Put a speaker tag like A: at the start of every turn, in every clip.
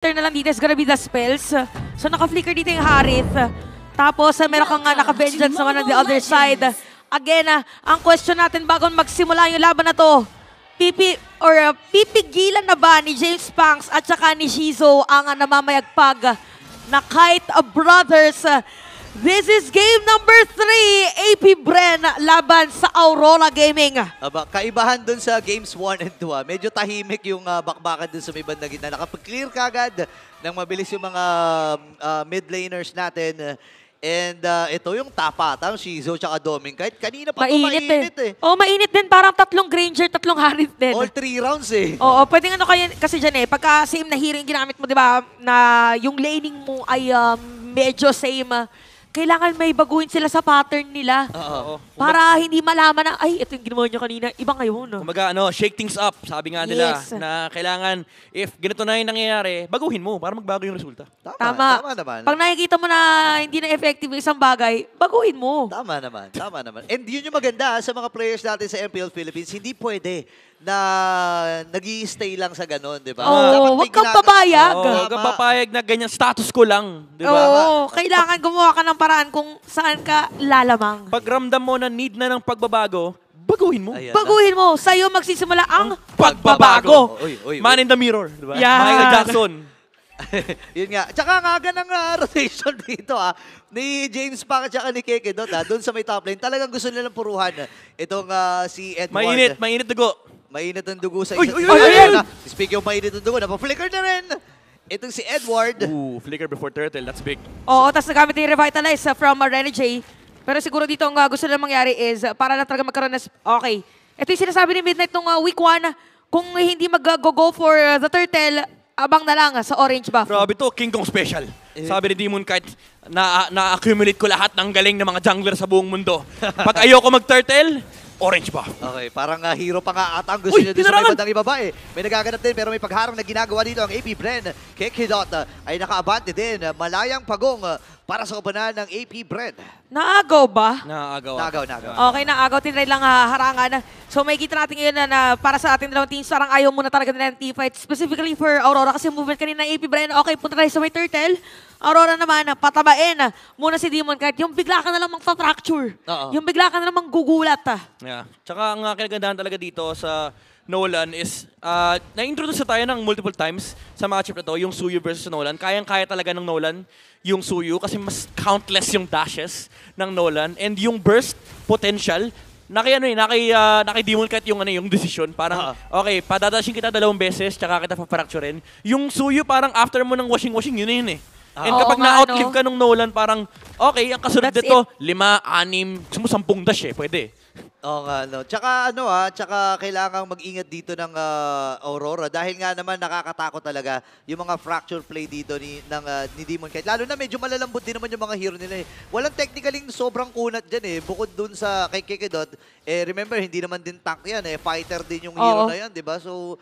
A: Turn na lang dito is gonna be the spells. So naka-flicker dito yung Harith. Tapos meron kang naka-vengeance naman on the other side. Again, ang question natin bago magsimula yung laban na to, pipigilan na ba ni James Pangs at saka ni Shizo ang namamayagpag na Kite Brothers? This is game number 3, AP Bren laban sa Aurora Gaming.
B: Kaibahan dun sa games 1 and 2. Medyo tahimik yung bakbakan dun sa may bandang gitna. Nakapag-clear kagad ng mabilis yung mga mid laners natin. And ito yung tapatang Shizo tsaka Doming. Kahit kanina pa mainit eh.
A: Oo, mainit din. Parang 3 Granger, 3 Harith din.
B: All 3 rounds eh.
A: Oo, pwedeng ano kasi dyan eh. Pagka same na hero yung ginamit mo, di ba? Na yung laning mo ay medyo same. Kailangan may baguhin sila sa pattern nila. Para hindi malaman na, ay, ito yung ginawa nyo kanina, iba ngayon.
C: Kumbaga, shake things up. Sabi nga nila na kailangan, if ganito na yung nangyayari, baguhin mo para magbago yung resulta.
A: Tama naman. Pag nakikita mo na hindi na effective yung isang bagay, baguhin mo.
B: Tama naman. And yun yung maganda sa mga players natin sa MPL Philippines, hindi pwede na nag-i-stay lang sa ganon, di ba?
A: Oo, huwag kang papayag.
C: Huwag kang papayag na ganyan status ko lang, di ba?
A: Oo, kailangan gumawa ka ng paraan kung saan ka lalamang.
C: Pag ramdam mo na need na ng pagbabago, baguhin mo.
A: Baguhin mo. Sa'yo magsisimula ang
C: pagbabago. Man in the mirror, di ba?
A: Yan.
C: Michael Jackson.
B: Yun nga. Tsaka nga ng rotation dito ni James Pang at saka ni Keke doon sa may top lane. Talagang gusto nilang puruhan itong si Edward.
C: Mainit dugo.
B: Mainit ang dugo sa isa't isa. Speaking of mainit ang dugo, napaflicker na rin. Itong si Edward.
C: Ooh, flicker before turtle. That's big.
A: Oo, tapos nagamit yung Revitalize from Renegade. Pero siguro dito ang gusto nila mangyari is para na talaga magkaroon na... Okay. Ito yung sinasabi ni Midnight nung week 1. Kung hindi mag-go for the turtle, abang na lang sa orange buff.
C: Grabe to, King Kong special. Sabi ni Demon Kite, na-accumulate ko lahat ng galing ng mga jungler sa buong mundo. Pag ayoko mag-turtle, orange buff.
B: Okay, parang hero pa nga ata ang gusto niya doon sa may bandang ibaba eh. May nagaganap din pero may pagharang na ginagawa dito ang AP Bren. Kekidot ay nakaabante din. Malayang pagong para sa kabanan ng AP Bren.
A: Naagaw ba?
B: Naagaw.
A: Okay, naagaw. Tinry lang harangan. So may kita natin ngayon na para sa ating dalawang teams, parang ayaw muna talaga nila ng teamfight. Specifically for Aurora kasi movement kanina ng AP Bren. Okay, punta tayo sa may turtle. Aurora naman, patabain muna si Demon kahit yung bigla ka na lang magta-fracture. Yung bigla ka na lang gugulat.
C: Yeah. Tsaka ang kinagandahan talaga dito sa Nolan is, na-introduce tayo ng multiple times sa matchup na to, yung Suyu versus Nolan. Kayang-kaya talaga ng Nolan yung Suyu kasi mas countless yung dashes ng Nolan. And yung burst potential, naki Demon Kite yung decision. Parang, okay, padadashing kita 2 beses, tsaka kita pa-fracturein. Yung Suyu parang after mo ng washing, yun eh. And kapag na-outlive ka nung Nolan, parang, okay, ang kasunod nito, 5, 6, 10 dash eh, pwede.
B: Oo nga, no. Tsaka kailangang mag-ingat dito ng Aurora dahil nga naman nakakatakot talaga yung mga fracture play dito ni Demon Kite. Lalo na medyo malalambot din naman yung mga hero nila eh. Walang technically sobrang kunat dyan eh. Bukod dun sa kay Kekedot, remember, hindi naman din tank yan eh. Fighter din yung hero na yan, di ba? So,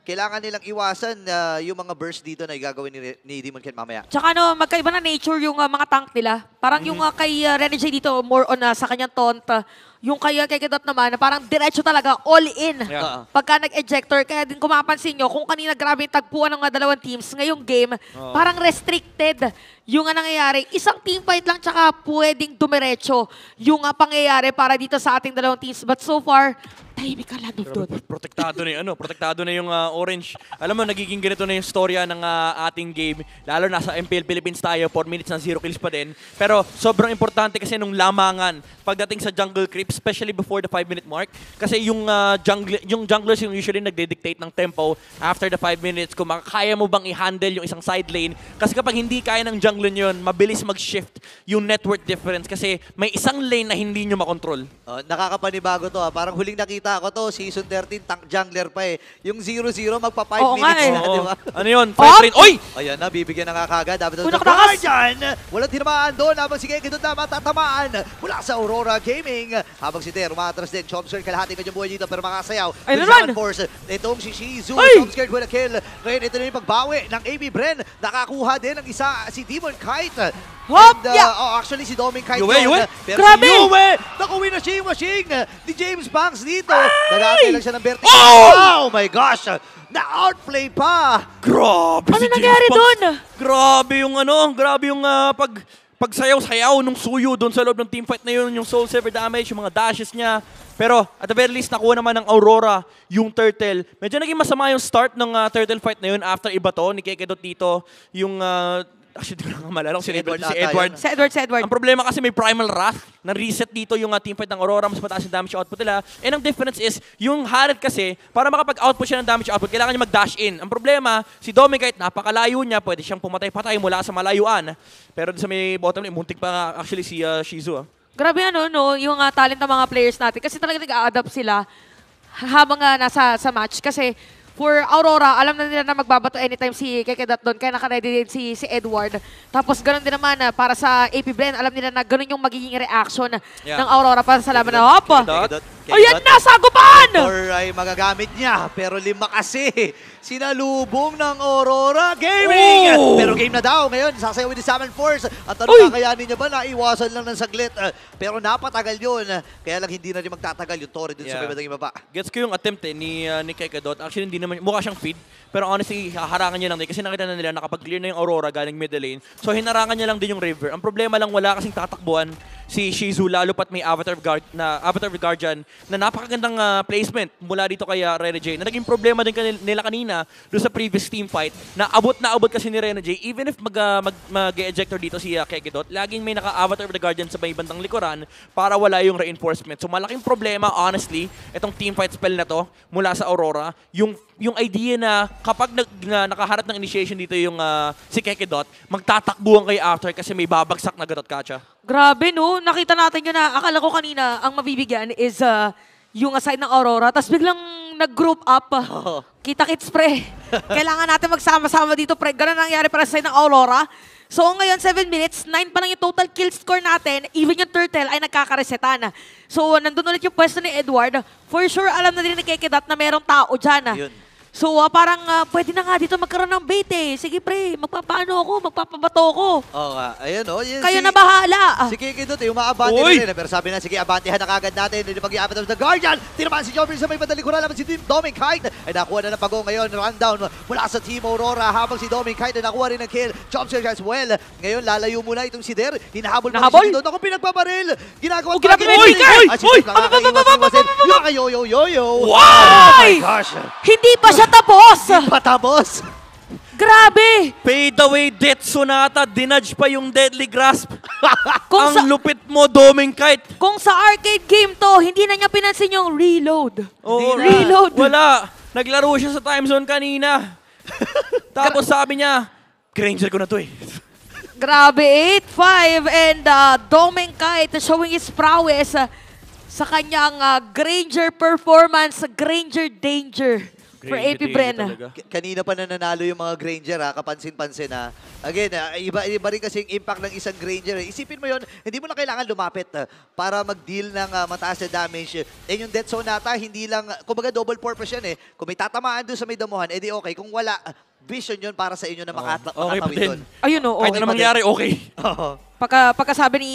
B: kailangan nilang iwasan yung mga burst dito na igagawin ni Demon Kite mamaya.
A: Tsaka magkaiba na nature yung mga tank nila. Parang yung kay Renegade dito, more on sa kanyang taunt. Yung kay Kekidot naman, parang diretso talaga, all in. Pagka nag-ejector, kaya din kung mapapansin nyo, kung kanina grabe yung tagpuan ng dalawang teams, ngayong game, parang restricted yung nangyayari. Isang teamfight lang, tsaka pwedeng dumiretso yung pangyayari para dito sa ating dalawang teams. But so far, tahimik ka lang doon.
C: Protektado na yung orange. Alam mo, nagiging ganito na yung storya ng ating game. Lalo na sa MPL Philippines tayo, 4 minutes na 0 kills pa din. Pero sobrang importante kasi nung lamangan pagdating sa jungle creep, especially before the 5-minute mark. Kasi yung junglers yung usually nagde-dictate ng tempo after the 5 minutes kung kaya mo bang i-handle yung isang side lane. Kasi kapag hindi kaya ng jungler nyo yun, mabilis mag-shift yung network difference kasi may isang lane na hindi nyo makontrol.
B: Nakakapanibago to. Parang huling nakita ko to, season 13, tank jungler pa eh. Yung 0-0, magpa 5 minutes na, di ba?
C: Ano yun? 5 lane. Oy!
B: Ayan na, bibigyan na nga kagad. Dapat ito Guardian! Walang tinamaan doon habang si Kekidot na matatamaan mula sa Aurora Gaming. Habang si Ter, umatras din. Chomsker, kalahati ka dyan buhay dito pero makasayaw.
A: Ay, naman!
B: Force. Itong si Shizu. Chomsker with a kill. Ngayon, ito na yung pagbawi ng AB Bren. Nakakuha din ng isa si Demon Kite.
A: Hop!
B: And,
A: Yeah!
B: actually, si Doming kahit
C: Yue, Yue!
B: Pero
A: Grabe!
B: si Yue! Nakuwi na siya yung machine ni James Banks dito. Nagakatay lang siya ng vertical. Oh my gosh! Na-outplay pa!
C: Grabe
A: Ano
C: si
A: nangyari
C: James Banks.
A: dun?
C: Grabe yung pagsayaw-sayaw nung Suyu doon sa loob ng teamfight na yun, yung soul saver damage, yung mga dashes niya. Pero at the very least, nakuha naman ng Aurora yung Turtle. Medyo naging masama yung start ng Turtle fight na yun after iba to, ni Kekedot dito. Yung, actually, di ko na malala kung si Edward.
A: Si Edward.
C: Ang problema kasi may Primal Wrath na reset dito yung teamfight ng Aurora, mas mataas yung damage output nila. And ang difference is, yung Harit kasi, para makapag-output siya ng damage output, kailangan niya mag-dash in. Ang problema, si Domi kahit napakalayo niya, pwede siyang pumatay-patay mula sa malayuan. Pero sa may bottom lane, muntik pa actually si Shizu.
A: Grabe yung talent ng mga players natin. Kasi talaga nag-a-adapt sila habang nasa match. Kasi for Aurora, alam na nila na magbabato anytime si Kekedat doon. Kaya naka-ready din si Edward. Tapos ganoon din naman para sa AP Bren, alam nila na ganoon yung magiging reaction ng Aurora para sa laban na hop. Ayan na, sagupan!
B: Or ay magagamit niya, pero 5 kasi. Sinalubong ng Aurora Gaming! Pero game na daw ngayon, sasayawin ni Salmon Force. At tanong kakayanin niya ba na iwasan lang ng saglit? Pero napatagal yun. Kaya lang hindi na rin magtatagal yung Torre dun sa may baba.
C: Gets ko yung attempt ni Kekedot. Actually, hindi naman, mukha siyang feed. Pero honestly, haharangan niya lang din. Kasi nakita na nila nakapag-clear na yung Aurora galing middle lane. So hinarangan niya lang din yung River. Ang problema lang, wala kasing tatakbuhan si Shizu, lalo pat may Avatar of Guardian na napakagandang placement mula dito kay Renegade. Na naging problema din nila kanina doon sa previous team fight na abot kasi ni Renegade. Even if mag-ejector dito si Kekedot, laging may naka-Avatar of the Guardian sa may bandang likuran para wala yung reinforcement. So malaking problema, honestly, itong team fight spell na to mula sa Aurora. Yung idea na kapag nakaharap ng initiation dito yung si Kekedot, magtatakbuhan kayo after kasi may babagsak na Gadot Kacha.
A: Grabe, no? Nakita natin yun na akala ko kanina ang mabibigyan is yung side ng Aurora. Tapos biglang nag-group up. Kita-kits, pre. Kailangan natin magsama-sama dito, pre. Ganun nangyari para sa side ng Aurora. So ngayon, 7 minutes, 9 pa lang yung total kill score natin. Even yung Turtle ay nagkakaresetan. So nandun ulit yung pwesto ni Edward. For sure, alam na din ni Kekedat na merong tao dyan.
B: Yun.
A: So parang pwede na nga dito magkaroon ng bait eh. Sige pre, magpapaano ako, magpapabato ako.
B: Oo nga, ayun o.
A: Kayo na bahala.
B: Si Kekedot, umaabante na rin. Pero sabi na, sige, abantihan na kagad natin. Hindi mag-i-abot of the Guardian. Tinamaan si Jobber sa may madalikuran naman si Doming Kite. Ay nakuha na ng pagong ngayon. Rundown mula sa Team Aurora. Habang si Doming Kite ay nakuha rin ng kill. Chomsker as well. Ngayon, lalayo muna itong si Der. Hinahabol mo si doon. Ako pinagpabaril. Ginagawa ko. Yo-yo-yo-yo.
A: Wow!
B: Oh my gosh.
A: Hindi pa siya tapos.
B: Patapos.
A: Grabe.
C: Fade away Death Sonata. Dinudge pa yung Deadly Grasp.
A: Kung
C: Ang lupit mo, Doming Kite.
A: Kung sa arcade game to, hindi na niya pinansin yung reload.
C: Oh,
A: Reload.
C: Wala. Naglaro siya sa time zone kanina. Tapos sabi niya, Granger ko na to eh.
A: Grabe, 8-5 and Doming Kite showing his prowess sa kanyang Granger performance, Granger Danger for AP Bren.
B: Kanina pa nananalo yung mga Granger, kapansin-pansin ha. Again, iba rin kasi yung impact ng isang Granger. Isipin mo yon, hindi mo na kailangan lumapit para mag-deal ng mataas na damage. And yung Death Sonata, hindi lang, kumbaga double purpose yan eh. Kung may tatamaan doon sa may damuhan, edi okay. Kung wala, vision yun para sa inyo na makatawid doon.
A: Ayun o.
C: Kahit na mangyari, okay.
A: Pagkasabi ni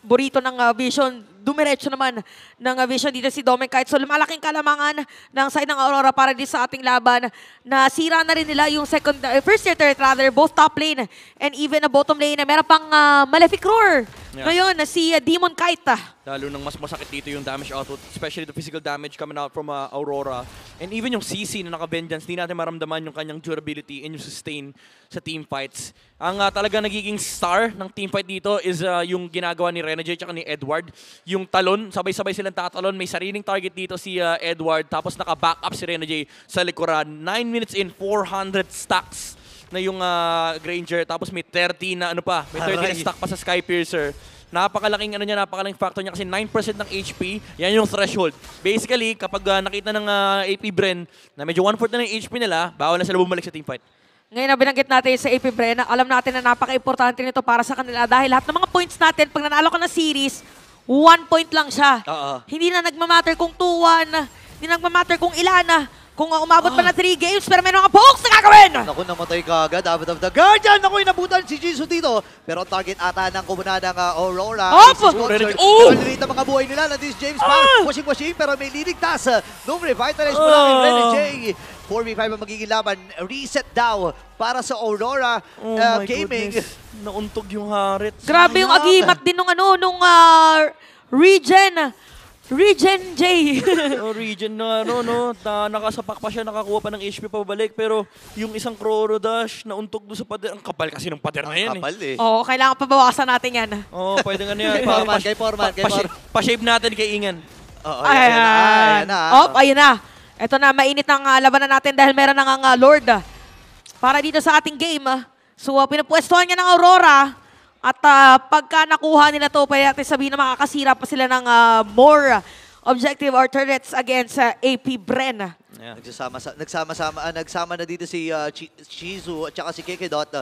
A: Burrito ng Vision, dumiretso naman ng Vision dito si Doming Kite. So lumalaking kalamangan ng side ng Aurora para din sa ating laban. Nasira na rin nila yung first tier turret rather, both top lane and even a bottom lane. Meron pang Malefic Roar. Ngayon, si Demon Kite.
C: Lalo nang mas masakit dito yung damage output, especially the physical damage coming out from Aurora. And even yung CC na naka-Vengeance, hindi natin maramdaman yung kanyang durability and yung sustain sa team fights. Ang talaga nagiging star ng team fight dito is yung ginagawa ni Renegade at ni Edward. Yung talon, sabay-sabay silang tatalon. May sariling target dito si Edward, tapos naka-back up si Renegade sa likuran. 9 minutes in, 400 stacks na yung Granger, tapos may 30 na may 30 na stack pa sa Skypiercer. Napakalaking napakalaking factor niya kasi 9% ng HP, yan yung threshold. Basically, kapag nakita ng AP Bren na medyo 1/4 na ng HP nila, bawal na sila bumalik sa teamfight.
A: Ngayon na binanggit natin sa AP Bren, alam natin na napaka-importante nito para sa kanila dahil lahat ng mga points natin, pag nanalo ka ng series, 1 point lang siya. Hindi na nagmamatter kung 2-1, hindi na nagmamatter kung ilan na. kung umabot pa na 3 games, pero may mga pokes na gagawin!
B: Naku, namatay ka agad. Dapat of the Guardian. Naku, inabutan si Jisoo dito. Pero ang target ata ng komunadang Aurora.
A: Op!
B: Nalilita mga buhay nila na this James Pang. Washing, pero may liligtas. Nung revitalize mo lang yung Ren and Jay. 4v5 ang magiging laban. Reset daw para sa Aurora Gaming.
C: Goodness. Nauntog yung Harit.
A: Grabe yung agimat din nung Regen J.
C: Region na nakasapak pa siya, nakakuha pa ng HP pabalik, pero yung isang Croro Dash nauntog doon sa pader. Ang kapal kasi ng pader na yan.
B: Kapal eh.
A: Oo, kailangan pabawasan natin yan.
C: Oo, pwede nga niya.
B: Kay Foreman.
C: Pa-shave natin kay Ingan.
B: Oo, ayan na.
A: Ayun na. Ito na, mainit ang labanan natin dahil meron ng Lord para dito sa ating game. So, pinapwestuhan niya ng Aurora. At pagka nakuha nila to, pwede natin sabihin na makakasira pa sila ng more objective or turrets against AP Bren.
C: Yeah.
B: Nagsama na dito si Shizu at saka si Kekedot.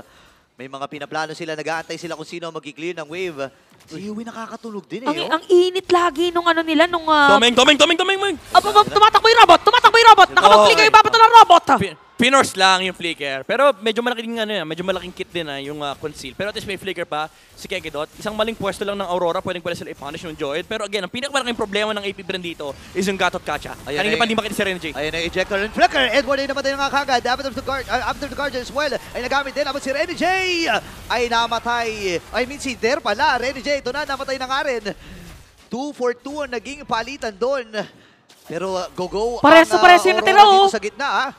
B: May mga pinaplano sila, nag-aantay sila kung sino mag-clear ng wave. Si Yui nakakatulog din eh.
A: Ang init lagi nung nila, nung...
C: Tomeng!
A: Tumatakbo yung robot! Nakapag-flicker yung babato ng robot!
C: Pinors lang yung flicker. Pero medyo malaking kit din yung conceal. Pero at least may flicker pa si Kekedot. Isang maling pwesto lang ng Aurora, pwedeng pala sila i-punish yung Joyd. Pero again, ang pinakamalaking problema ng AP Bren dito is yung Gatot Kacha. Kanina pa hindi makita si Renji.
B: Ayan na ejector and flicker. Edward ay namatay ng kagad. After the guard as well ay nagamit din. Abot si Renji ay namatay. Si Der pala. Renji, ito na, namatay na nga rin. 2-for-2 ang naging palitan doon. Pero go-go
A: parehas na parehas yung natira,
B: dito sa gitna.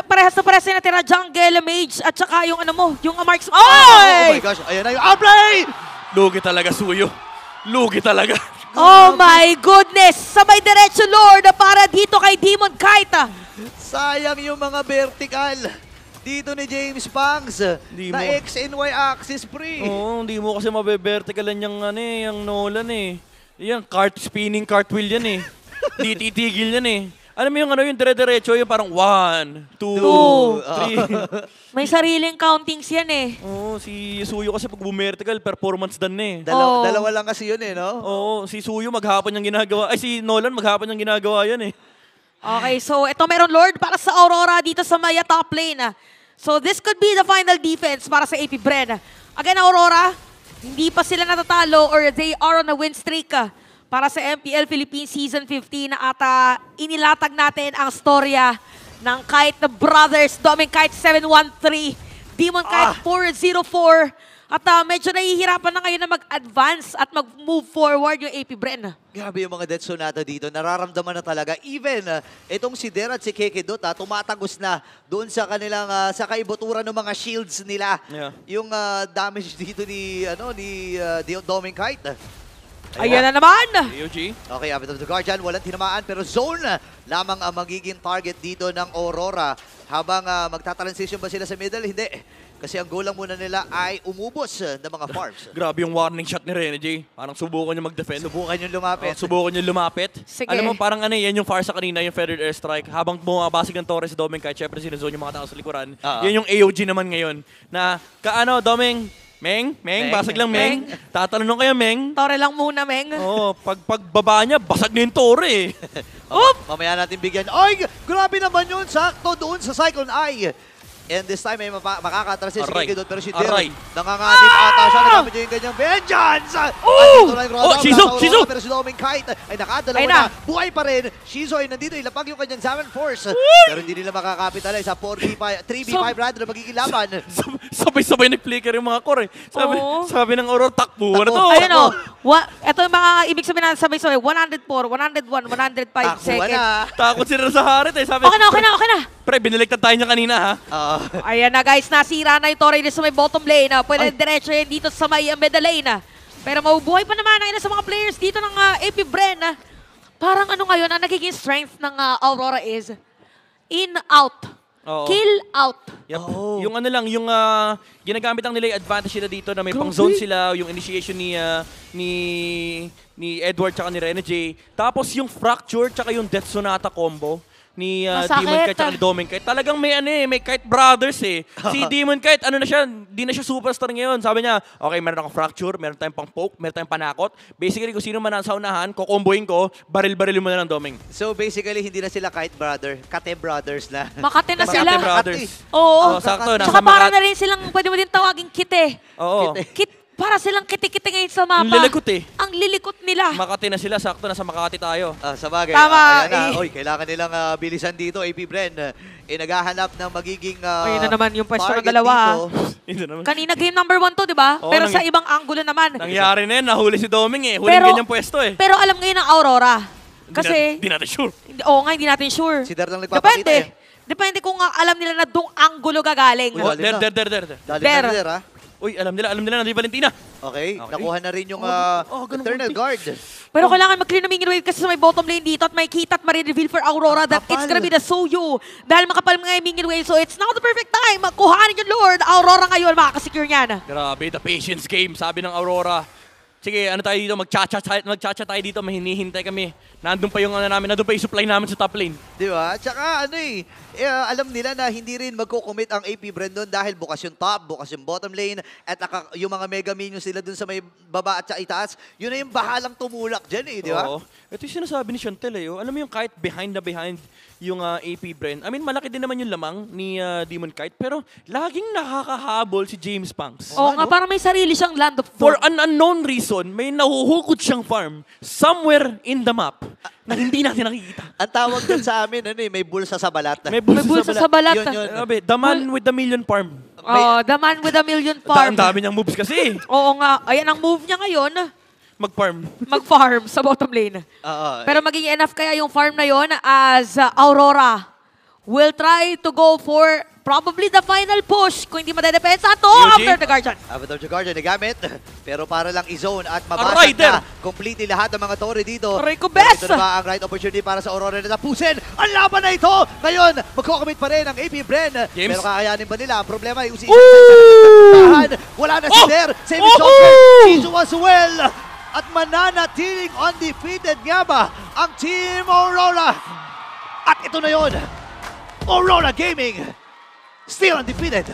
A: Parehas na parehas yung natira. Jungle, Mage, at saka yung yung Marks.
B: Oh my gosh, ayan na yung outplay!
C: Lugi talaga, Suyo. Lugi talaga.
A: Oh my goodness! Sabay diretso, Lord, para dito kay Demon Kite.
B: Sayang yung mga vertical dito ni James Pangs na X and Y axis free.
C: Oo, hindi mo kasi mabe-verticalan yung Nolan eh. Yan, spinning cartwheel yan eh. Di titigil yan eh. Alam mo yung dire-diretso, yung parang 1, 2, 3.
A: May sariling countings yan eh.
C: Oo, si Suyo kasi pag vertical, performance dan eh.
B: Dalawa lang kasi yun eh, no?
C: Oo, si Suyo maghapon niyang ginagawa. Ay, si Nolan maghapon niyang ginagawa yan eh.
A: Okay, so ito meron Lord para sa Aurora dito sa Maya top lane. So this could be the final defense para sa AP Bren. Again, Aurora, hindi pa sila natatalo or they are on a win streak para sa MPL Philippines Season 15 at inilatag natin ang storya ng Kite Brothers, Doming Kite 713, Demon Kite 404 at medyo nahihirapan na ngayon na mag-advance at mag-move forward yung AP Bren.
B: Grabe yung mga Death Sonata dito. Nararamdaman na talaga. Even itong si Der at si Kekedot tumatagos na doon sa kanilang sa kaibuturan ng mga shields nila.
C: Yeah.
B: Yung damage dito ni Doming Kite.
A: Ayan na naman!
C: AOG.
B: Okay, Abbot of the Guardian, walang tinamaan pero zone lamang ang magiging target dito ng Aurora. Habang magta-transition ba sila sa middle? Hindi. Kasi ang goal lang muna nila ay umubos ng mga farms.
C: Grabe yung warning shot ni Renji. Parang subukan niya mag-defend.
B: Subukan yung lumapit.
C: Subukan niya lumapit.
A: Sige.
C: Alam mo, parang yan yung Farsa kanina, yung Feathered Airstrike. Habang bumabasig ng Torres si Doming, kahit syempre sinuzone yung mga tao sa likuran. Yan yung AOG naman ngayon. Na, Doming, Meng, basag lang Meng. Tatanong kayo Meng.
A: Tore lang muna, Meng.
C: Oo, pagbaba niya, basag na yung Tore eh.
B: Mamaya natin bigyan. Ay, grabe naman yun. Sakto doon sa Cyclone Eye. And this time ay makakatransition si Kekedot pero si Der nanganganib ata siya. Nagamit niya yung kanyang vengeance.
C: Shizu!
B: Pero si Doming Kite ay nakadalawa na. Buhay pa rin. Shizu ay nandito. Ilapag yung kanyang Salmon Force. Pero hindi nila makakapitalize sa 3v5 rather na magiging laban.
C: Sabay-sabay nag-flicker yung mga core eh. Sabi ng Aurora, takbo na to.
A: Ayun o. Ito yung mga ibig sabihin na sabay-sabay. 104, 101, 105 seconds.
C: Takot sila sa Harit eh. Sabi,
A: Okay na.
C: Pre, biniligtad tayo niya kanina ha.
A: Ayan na guys, nasira na yung Torre sa may bottom lane. Pwede diretso yan dito sa may middle lane. Pero mabubuhay pa naman ang ilan sa mga players dito ng AP Bren. Parang ngayon, ang nagiging strength ng Aurora is in, out. Kill, out.
C: Yep. Yung yung ginagamit lang nila yung advantage nila dito na may pang-zone sila, yung initiation ni Edward tsaka ni Rene J. Tapos yung Fracture tsaka yung Death Sonata combo ni Demon Kite at Doming Kite. Talagang may Kite Brothers eh. Si Demon Kite, na siya, di na siya superstar ngayon. Sabi niya, okay, meron akong fracture, meron tayong pang poke, meron tayong panakot. Basically, kung sino man nasa unahan, kukombohin ko, baril-baril mo na ng Doming.
B: So basically, hindi na sila Kite Brother, Kate Brothers na.
A: Makati na
C: Makati
A: sila.
C: Brothers.
A: Oo.
C: Sakto.
A: Tsaka para na rin silang, pwede mo din tawagin kite.
C: Oo.
A: Para silang kite-kite ngayon sa mapa.
C: Ang lilikot eh.
A: Ang lilikot nila.
C: Makati na sila, sakto, nasa Makati tayo.
B: Sa bagay.
A: Tama,
B: Ayan na.
A: eh.
B: Oy, kailangan nilang bilisan dito, AP Bren. Naghahanap ng magiging
A: Ayun na naman yung pwesto ng
B: target
A: dalawa.
B: dito.
C: Ito naman.
A: Kanina game number 1 to, di ba?
C: Oo,
A: Pero sa ibang angulo naman.
C: Nangyari na yun, nahuli si Doming eh. Huling
A: Pero-
C: ganyang pwesto eh.
A: Pero alam ngayon ng Aurora. Kasi,
C: Di natin sure.
A: oo nga, hindi natin sure.
B: Si Dar lang nagpapakita
A: Depende.
B: eh.
A: Depende kung alam nila na dong angulo gagaling.
B: Uy,
C: Oh,
B: lalim na.
C: der.
B: Dali
A: Der.
B: na, Der, ha?
C: Uy, alam nila, nandito Valentina.
B: Okay,
C: Okay.
B: nakuha na rin yung
C: ganun
B: Eternal
C: konti.
B: Guard.
A: Pero kailangan mag-clear na minion wave kasi sa may bottom lane dito at may kita at marireveal for Aurora that it's gonna be the Soyu. Dahil makapal mga yung minion wave, so it's now the perfect time. Kuhanin yung Lord. Aurora ngayon makakasecure niyan.
C: Grabe, the patience game, sabi ng Aurora. Sige, ano tayo dito, magchacha tayo dito, mahinihintay kami. Nandun pa yung nandun pa yung supply namin sa top lane.
B: Di ba? Tsaka alam nila na hindi rin magko-commit ang AP Brandon dahil bukas yung top, bukas yung bottom lane, at yung mga mega minions sila dun sa may baba at sa itaas, yun na yung bahalang tumulak dyan di ba?
C: Oo. Ito yung sinasabi ni Chantel eh. Alam mo yung kahit behind yung AP Bren. I mean, malaki din naman yung lamang ni Demon Kite, pero laging nakakahabol si James Punks.
A: Oo nga, parang may sarili siyang land of
C: For
A: doom.
C: an unknown reason, may nahuhukot siyang farm somewhere in the map na hindi natin nakikita.
B: Ang tawag dun sa amin, may bulsa sa balat.
C: May
A: May bulsa sa balat.
B: Yun.
C: Grabe, the man with the million farm.
A: Oh, the man with a million farm.
C: Ang dami niyang moves kasi.
A: Oo nga. Ayan ang move niya ngayon.
C: Mag-farm.
A: Mag-farm sa bottom lane.
B: Oo.
A: Pero magiging enough kaya yung farm na yon as Aurora will try to go for probably the final push kung hindi madedepensa ito after the Guardian.
B: Avatar the Guardian nagamit, pero para lang i-zone at
C: Aray,
B: mabasag
C: Der!
B: na completely lahat ng mga torre dito.
A: Aray ko,
B: Pero
A: bes!
B: ito na ba ang right opportunity para sa Aurora na tapusin ang laban na ito? Ngayon, magkocommit pa rin ang AP Bren.
C: James?
B: Pero kakayanin ba nila? Ang problema ay
A: Ooh!
B: wala na si
C: Oh!
B: Der. Save
C: Oh!
B: Joker. Isu as well. At mananatiling undefeated nga ba ang Team Aurora? At ito na yon. Aurora Gaming still undefeated.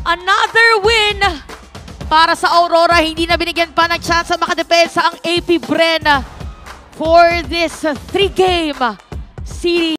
A: Another win para sa Aurora. Hindi na binigyan pa ng chance makadepensa ang AP Bren for this 3-game series.